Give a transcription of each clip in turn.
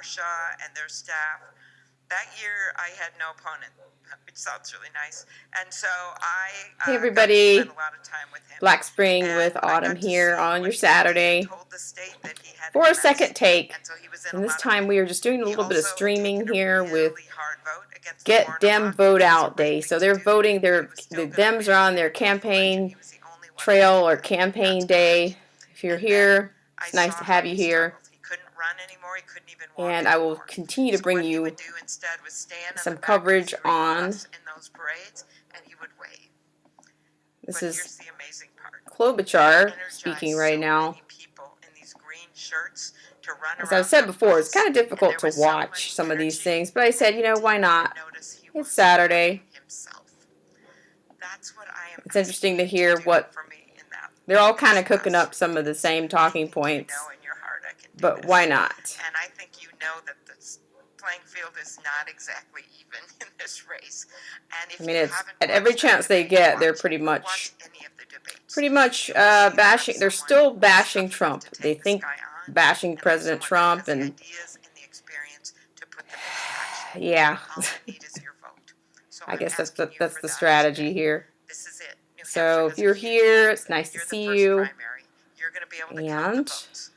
Marsha and their staff. That year, I had no opponent, which sounds really nice. And so I Hey everybody, spent a lot of time with him. Black Spring And with I Autumn got to here see on what your he Saturday told the state that he had for a MS, second take. and so he was in And a this lot of time pain. we are just doing a He little bit of also streaming taken a here with really hard vote against the Get war in Dem Iraq, Vote which is a Out great Day. thing So to they're do. voting, He was still the gonna Dems are on win their the election. campaign He was the only one trail or that campaign that's great. day. If you're And then here, I it's nice saw to how have he you here. struggled. He couldn't run anymore. He couldn't even walk And I will anymore. continue to So bring what he you would do instead was stand on some the back of coverage his green on. bus in those parades, and he would wave. This But is here's the amazing part. Klobuchar He speaking energized right so now. many people in these green shirts to run As around I've said that before, it's bus, kind of and difficult there to was so watch much some of these energy, things, but I said, and you know, he why didn't not? even notice he It's was Saturday. supporting himself. That's what I am It's interesting to asking hear you to do what for me in that they're all kind of next cooking bus. up some of the same I talking think points, you know in your heart I can do but this. why not? And I think you know that this playing field is not exactly even in this race. And if I mean, you it's haven't at every watched that chance they debate, get, they're watch any of the debates. You will see that bashing. They're someone still who's bashing tough enough Trump. to They take this think guy on, bashing and there's President someone that Trump, has the and ideas and the experience to put them into action. yeah, All I need is your vote. So I I'm guess asking you that's for the that strategy today. here. This is it. New Hampshire So if has a you're huge here, vote. it's nice to You're the see first you. primary. You're going to be able to count the And votes.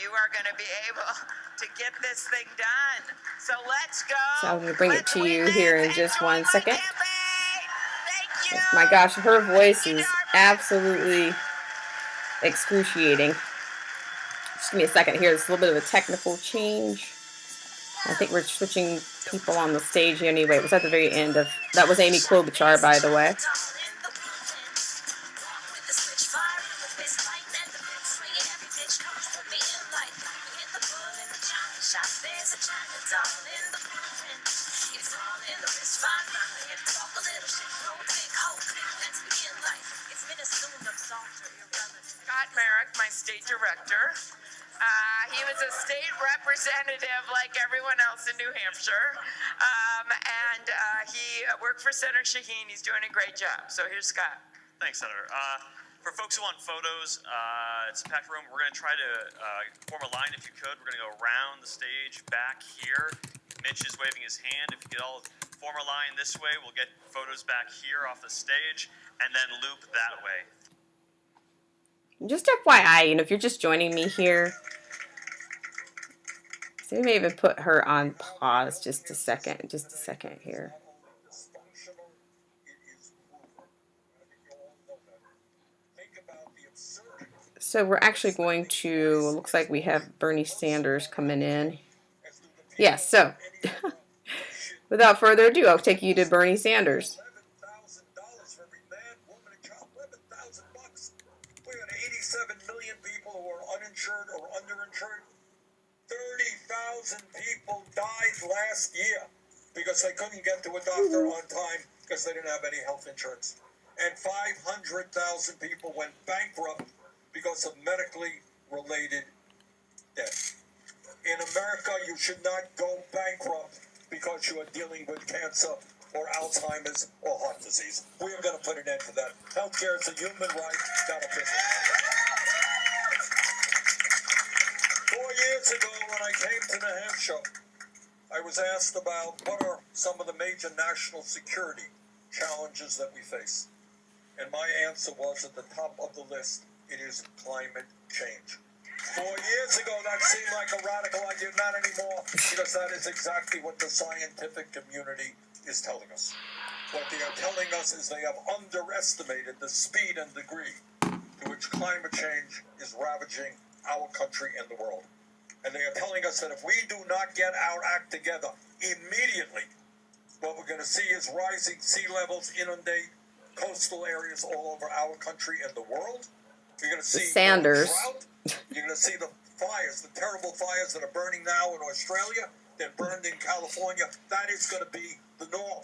You are going to be able to get this thing done. So let's go. so I'm going to bring it Let's to win you this here in and just join 1 my second. campaign. Thank you. My gosh, her voice Thank you, is Dartmouth. absolutely excruciating. Just give me a second here. There's a little bit of a technical change. I think we're switching people on the stage anyway. It was at the very end of... That was Amy Klobuchar, by the way. Scott Merrick, my state director. He was a state representative like everyone else in New Hampshire. And he worked for Senator Shaheen. He's doing a great job. So here's Scott. Thanks, Senator. For folks who want photos, it's a packed room. We're going to try to form a line if you could. We're going to go around the stage back here. Mitch is waving his hand. If you could all form a line this way, we'll get photos back here off the stage and then loop that way. Just FYI, you know, if you're just joining me here, so we may even put her on pause just a second here. So we're actually going to, looks like we have Bernie Sanders coming in. Yes, so without further ado, I'll take you to Bernie Sanders. We got 87 million people who are uninsured or underinsured. 30,000 people died last year because they couldn't get to a doctor on time because they didn't have any health insurance. And 500,000 people went bankrupt because of medically related death. In America, you should not go bankrupt because you are dealing with cancer or Alzheimer's or heart disease. We are going to put an end to that. Healthcare is a human right, not a business. 4 years ago, when I came to New Hampshire, I was asked about what are some of the major national security challenges that we face. And my answer was at the top of the list, it is climate change. 4 years ago, that seemed like a radical idea. Not anymore, because that is exactly what the scientific community is telling us. What they are telling us is they have underestimated the speed and degree to which climate change is ravaging our country and the world. And they are telling us that if we do not get our act together immediately, what we're going to see is rising sea levels inundate coastal areas all over our country and the world. You're going to see Sanders. drought. You're going to see the fires, the terrible fires that are burning now in Australia, that burned in California. That is going to be the norm.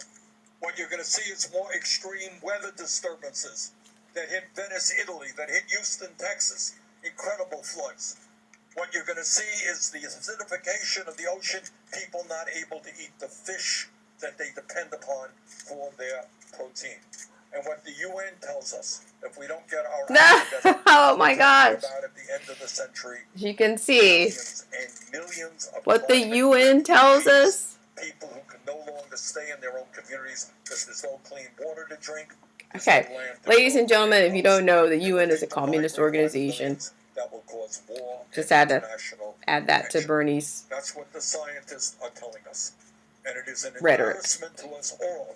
What you're going to see is more extreme weather disturbances that hit Venice, Italy, that hit Houston, Texas. Incredible floods. What you're going to see is the acidification of the ocean, people not able to eat the fish that they depend upon for their protein. And what the UN tells us, if we don't get our No. act together, Oh my we're talking gosh. about at the end of the century, As you can see, millions and millions of what the climate UN tells refugees, us. people who can no longer stay in their own communities because there's no clean water to drink. there's Okay, no land to ladies grow and gentlemen, if you crops, don't know, the and UN is a people communist migrate by the organization. millions. That will cause war Just and had to international add that to tension. Bernie's That's what the scientists are telling us. And it is an rhetoric. embarrassment to us all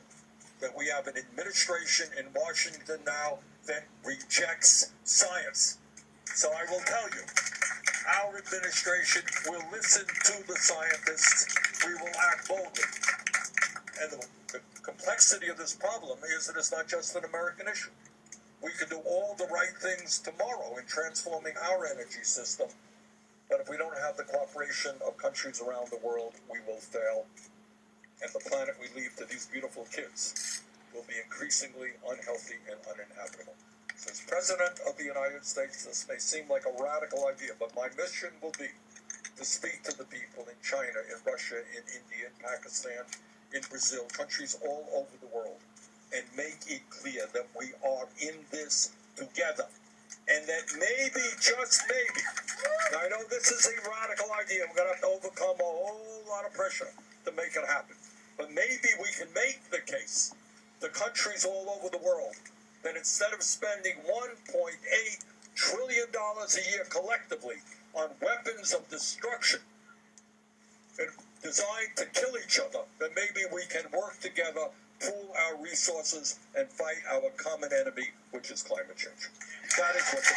that we have an administration in Washington now that rejects science. So I will tell you, our administration will listen to the scientists. We will act boldly. And the complexity of this problem is that it's not just an American issue. We could do all the right things tomorrow in transforming our energy system, but if we don't have the cooperation of countries around the world, we will fail. And the planet we leave to these beautiful kids will be increasingly unhealthy and uninhabitable. So as President of the United States, this may seem like a radical idea, but my mission will be to speak to the people in China, in Russia, in India, in Pakistan, in Brazil, countries all over the world, and make it clear that we are in this together. And that maybe, just maybe, now I know this is a radical idea, we're going to have to overcome a whole lot of pressure to make it happen. But maybe we can make the case to countries all over the world that instead of spending $1.8 trillion a year collectively on weapons of destruction designed to kill each other, that maybe we can work together, pool our resources, and fight our common enemy, which is climate change. That is what the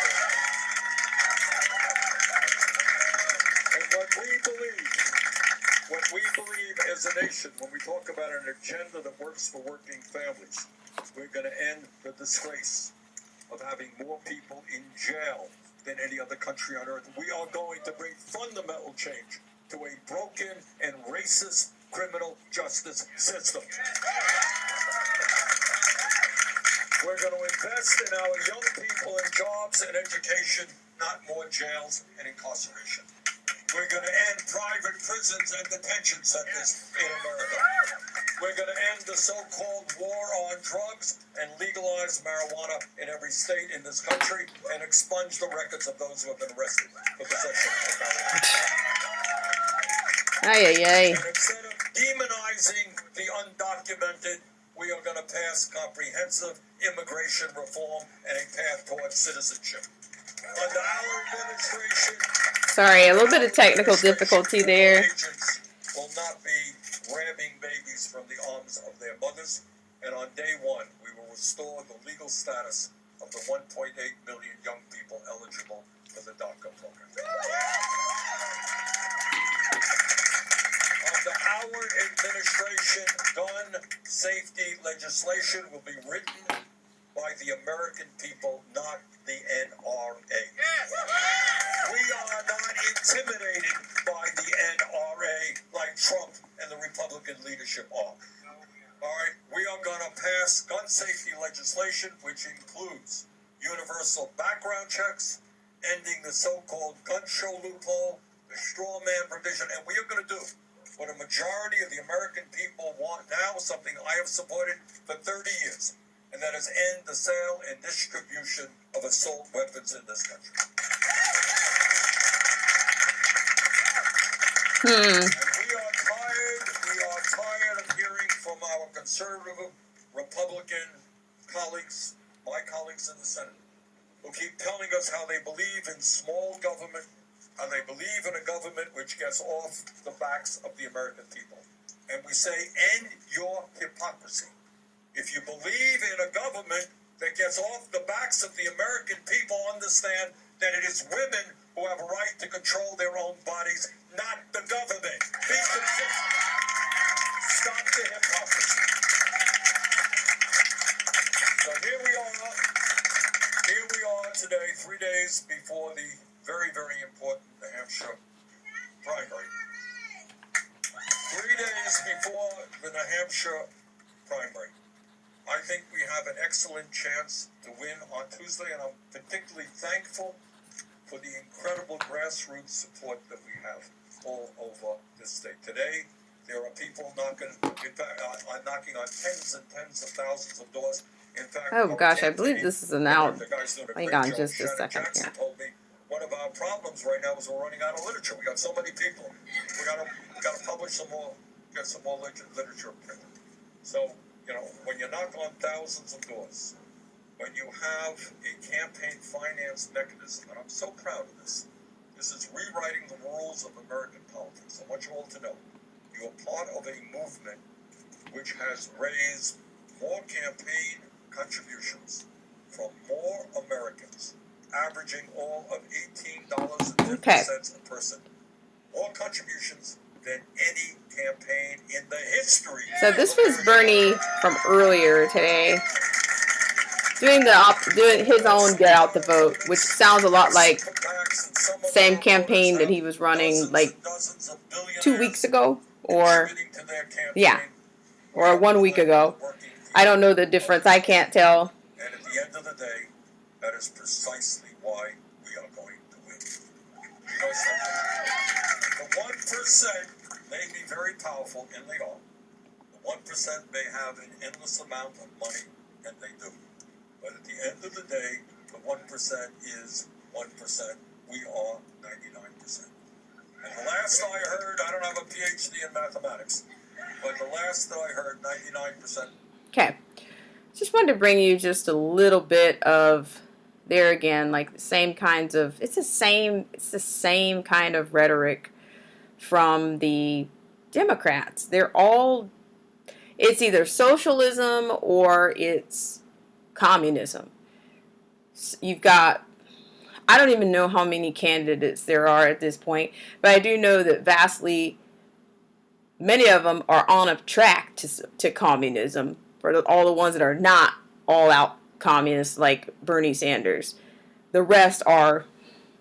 And what we believe as a nation, when we talk about an agenda that works for working families, we're going to end the disgrace of having more people in jail than any other country on earth. We are going to bring fundamental change to a broken and racist criminal justice system. We're going to invest in our young people in jobs and education, not more jails and incarceration. We're going to end private prisons and detention centers in America. We're going to end the so-called war on drugs and legalize marijuana in every state in this country and expunge the records of those who have been arrested for possession of marijuana. Ay, ay, ay. And instead of demonizing the undocumented, we are going to pass comprehensive immigration reform and a path towards citizenship. Under our administration, Sorry, a little bit of technical difficulty there. agents will not be grabbing babies from the arms of their mothers, and on day one, we will restore the legal status of the 1.8 million young people eligible for the DACA program. Under our administration, gun safety legislation will be written by the American people, not the NRA. We are not intimidated by the NRA like Trump and the Republican leadership are. All right, we are going to pass gun safety legislation, which includes universal background checks, ending the so-called gun show loophole, the straw man provision, and we are going to do what a majority of the American people want now, something I have supported for 30 years, and that is end the sale and distribution of assault weapons in this country. And we are tired of hearing from our conservative Republican colleagues, my colleagues in the Senate, who keep telling us how they believe in small government, how they believe in a government which gets off the backs of the American people. And we say, end your hypocrisy. If you believe in a government that gets off the backs of the American people, understand that it is women who have a right to control their own bodies, not the government. Be consistent. Stop the hypocrisy. So here we are today, 3 days before the very, very important New Hampshire primary. 3 days before the New Hampshire primary. I think we have an excellent chance to win on Tuesday, and I'm particularly thankful for the incredible grassroots support that we have all over this state. Today, there are people knocking on tens and tens of thousands of doors In fact, Oh our gosh, I believe campaign, this is an and out. the guy's doing a Hang great on job. just a Shannon second Jackson here. told me one of our problems right now is we're running out of literature. We got so many people. We gotta publish some more, get some more literature printed. So, you know, when you knock on thousands of doors, when you have a campaign finance mechanism, and I'm so proud of this, this is rewriting the rules of American politics. I want you all to know, you are part of a movement which has raised more campaign contributions from more Americans, averaging all of $18.50 Okay. a person. More contributions than any campaign in the history. So this was Bernie from earlier today, doing his own get out the vote, which sounds a lot like same campaign that he was running like 2 weeks ago, or yeah, or 1 week ago. I don't know the difference. I can't tell. And at the end of the day, that is precisely why we are going to win. Because the 1% may be very powerful, and they are. The 1% may have an endless amount of money, and they do. But at the end of the day, the 1% is 1%. We are 99%. And the last I heard, I don't have a PhD in mathematics, but the last that I heard, 99%. Okay. Just wanted to bring you just a little bit of there again, like the same kinds of it's the same kind of rhetoric from the Democrats. It's either socialism or it's communism. You've got I don't even know how many candidates there are at this point, but I do know that many of them are on a track to communism. For all the ones that are not all out communists like Bernie Sanders, the rest are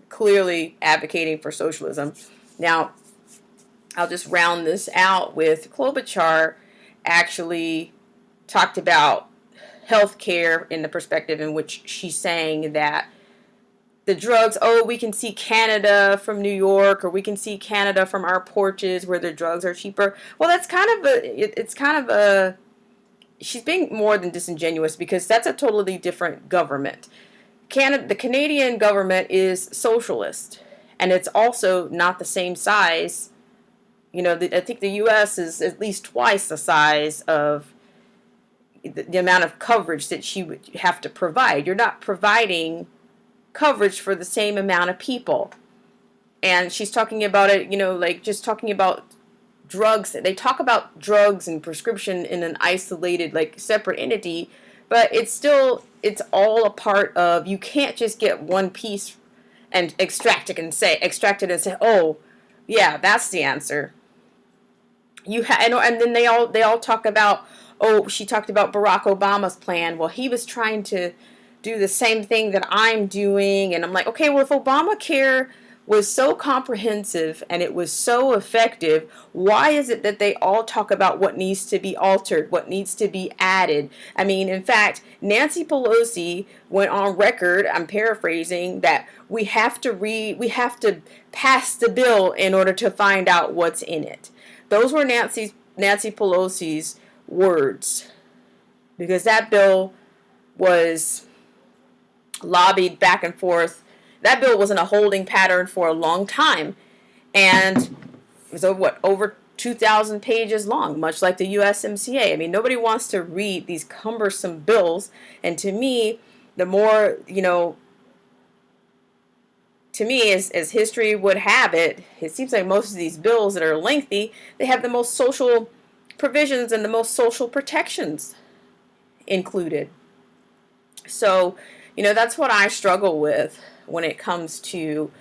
clearly advocating for socialism. Now, I'll just round this out with Klobuchar actually talked about healthcare in the perspective in which she's saying that the drugs, we can see Canada from New York, or we can see Canada from our porches where the drugs are cheaper. Well, that's kind of a she's being more than disingenuous, because that's a totally different government. The Canadian government is socialist, and it's also not the same size. You know, I think the U.S. is at least twice the size of the amount of coverage that she would have to provide. You're not providing coverage for the same amount of people. And she's talking about it, like just talking about drugs. They talk about drugs and prescription in an isolated, like separate entity, but it's all a part of, you can't just get one piece and extract it and say, oh, yeah, that's the answer. And then they all talk about, she talked about Barack Obama's plan. Well, he was trying to do the same thing that I'm doing. And I'm like, okay, well, if Obamacare was so comprehensive and it was so effective, why is it that they all talk about what needs to be altered, what needs to be added? I mean, in fact, Nancy Pelosi went on record, I'm paraphrasing, that we have to pass the bill in order to find out what's in it. Those were Nancy Pelosi's words, because that bill was lobbied back and forth. That bill was in a holding pattern for a long time, and it was over 2,000 pages long, much like the USMCA. I mean, nobody wants to read these cumbersome bills, and to me, the more, to me, as history would have it, it seems like most of these bills that are lengthy, they have the most social provisions and the most social protections included. So, that's what I struggle with when it comes to,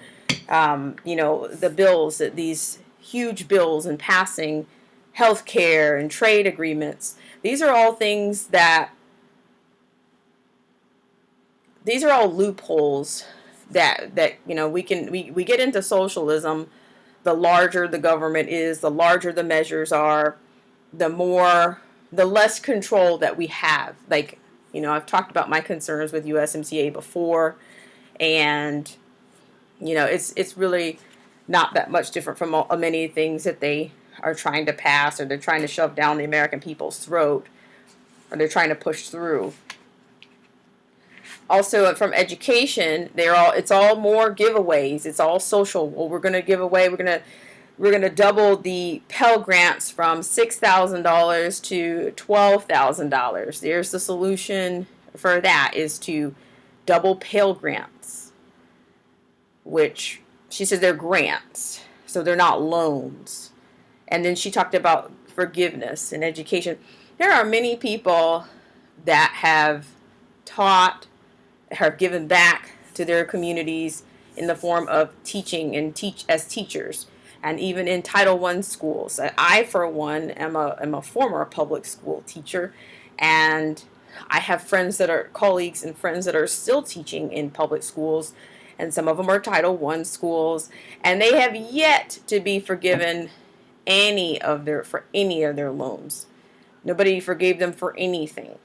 the bills, that these huge bills and passing health care and trade agreements. These are all things these are all loopholes that we get into socialism. The larger the government is, the larger the measures are, the less control that we have. Like, I've talked about my concerns with USMCA before, and it's really not that much different from many things that they are trying to pass, or they're trying to shove down the American people's throat, or they're trying to push through. Also from education, it's all more giveaways. It's all social. Well, we're going to give away. We're gonna double the Pell Grants from $6,000 to $12,000. There's the solution for that, is to double Pell Grants, which she says they're grants, so they're not loans. And then she talked about forgiveness in education. There are many people that have taught, have given back to their communities in the form of teaching and teach as teachers, and even in Title I schools. I, for one, am a former public school teacher, and I have friends that are colleagues and friends that are still teaching in public schools, and some of them are Title I schools, and they have yet to be forgiven for any of their loans. Nobody forgave them for anything.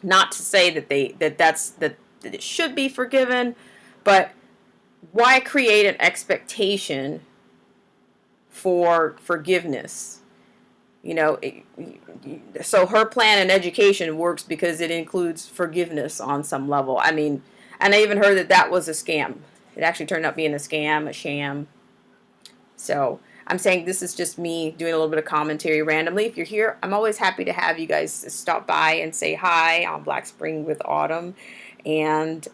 Not to say that that it should be forgiven, but why create an expectation for forgiveness? So her plan in education works because it includes forgiveness on some level. I mean, and I even heard that was a scam. It actually turned out being a scam, a sham. So I'm saying this is just me doing a little bit of commentary randomly. If you're here, I'm always happy to have you guys stop by and say hi on Black Spring with Autumn. And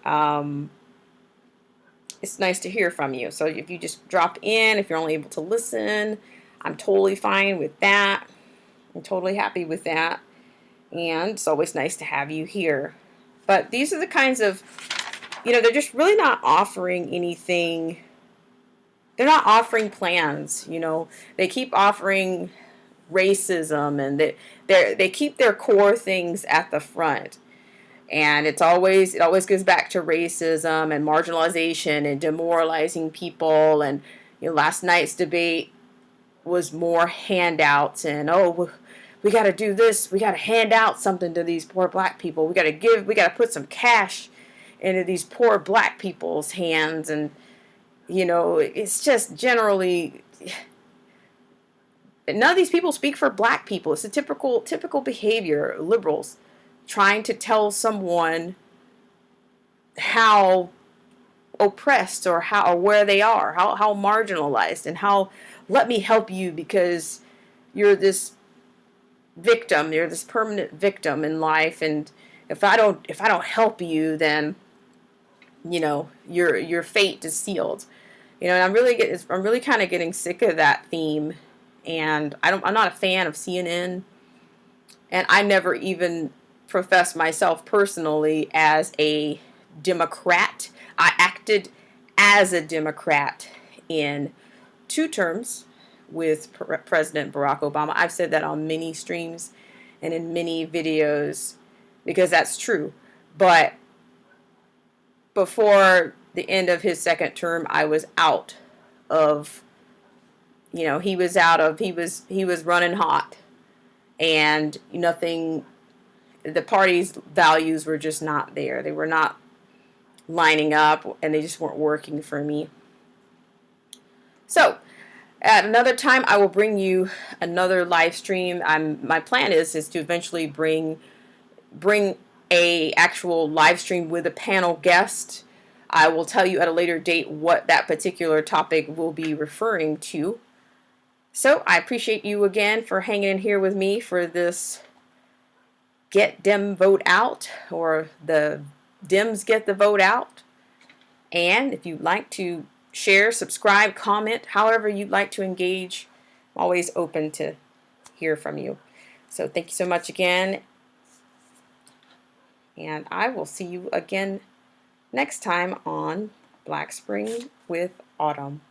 it's nice to hear from you. So if you just drop in, if you're only able to listen, I'm totally fine with that. I'm totally happy with that. And it's always nice to have you here. But these are the kinds of, they're just really not offering anything. They're not offering plans. They keep offering racism, and they keep their core things at the front. And it always goes back to racism and marginalization and demoralizing people. And last night's debate was more handouts and, oh, we got to do this. We got to hand out something to these poor black people. We got to put some cash into these poor black people's hands. And, it's just generally, none of these people speak for black people. It's a typical behavior, liberals trying to tell someone how oppressed or where they are, how marginalized, and how, let me help you because you're this victim, you're this permanent victim in life, and if I don't help you, then your fate is sealed. And I'm really kind of getting sick of that theme, and I'm not a fan of CNN, and I never even profess myself personally as a Democrat. I acted as a Democrat in 2 terms with President Barack Obama. I've said that on many streams and in many videos because that's true. But before the end of his 2nd term, I was out of, he was running hot, and the party's values were just not there. They were not lining up, and they just weren't working for me. So at another time, I will bring you another live stream. My plan is to eventually bring a actual live stream with a panel guest. I will tell you at a later date what that particular topic will be referring to. So I appreciate you again for hanging in here with me for this Get Dem Vote Out, or the Dems Get the Vote Out. And if you'd like to share, subscribe, comment, however you'd like to engage, I'm always open to hear from you. So thank you so much again. And I will see you again next time on Black Spring with Autumn.